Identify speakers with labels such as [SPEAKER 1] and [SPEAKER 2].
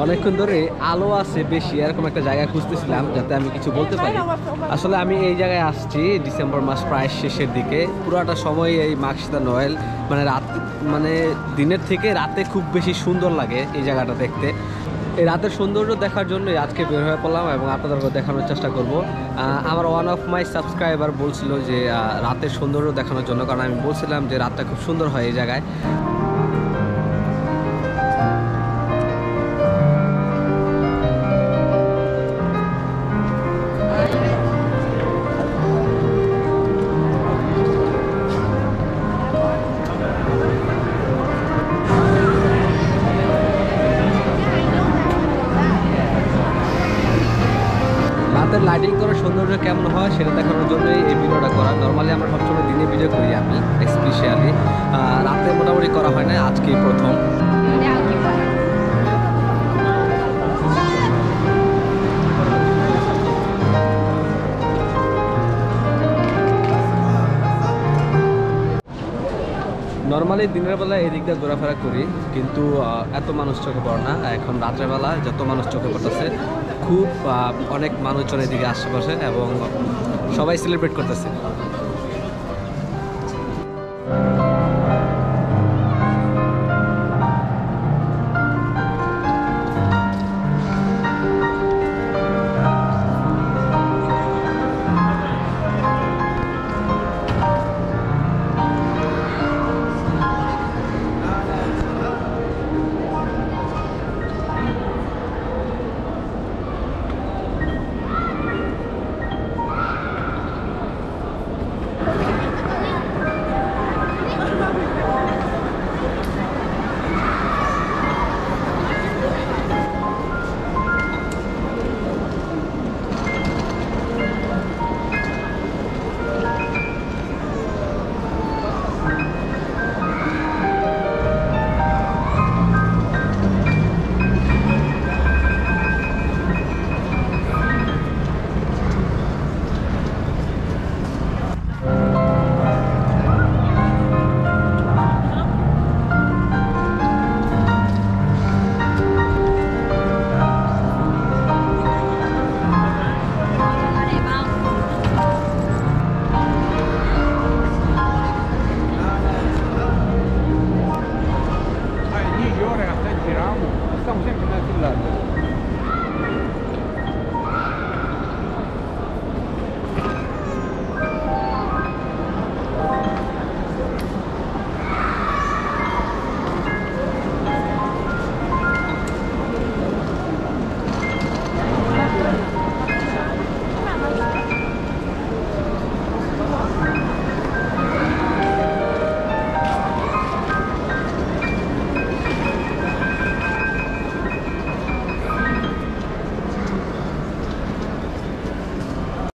[SPEAKER 1] অনেকক্ষণ ধরে আলো আছে বেশি এরকম একটা জায়গা খুঁজতেছিলাম যাতে আমি কিছু বলতে পারি। আসলে আমি এই জায়গায় আসছি ডিসেম্বর মাস প্রায় শেষের দিকে, পুরোটা সময় এই মাকশিদা নোয়েল মানে রাত মানে দিনের থেকে রাতে খুব বেশি সুন্দর লাগে এই জায়গাটা দেখতে। এই রাতের সৌন্দর্য দেখার জন্যই আজকে বের হয়ে পড়লাম এবং আপনাদেরকে দেখানোর চেষ্টা করব। আমার ওয়ান অফ মাই সাবস্ক্রাইবার বলছিল যে রাতের সৌন্দর্য দেখানোর জন্য, কারণ আমি বলছিলাম যে রাতটা খুব সুন্দর হয় এই জায়গায়। রাতের লাইটিং করার সৌন্দর্য কেমন হয় সেটা দেখানোর জন্যই এই ভিডিওটা করা। নর্মালি আমরা সবসময় দিনে ভিডিও করি, আমি স্পেশালি রাতে মোটামুটি করা হয় না, আজকেই প্রথম। নর্মালি দিনের বেলা এদিক দিয়ে ঘোরাফেরা করি, কিন্তু এত মানুষ চোখে পড়ে না। এখন রাত্রেবেলা যত মানুষ চোখে পড়তেছে, খুব অনেক মানুষজন এদিকে আশেপাশে এবং সবাই সেলিব্রেট করতেছে।
[SPEAKER 2] Ore che stai girando, stiamo sempre nel lado.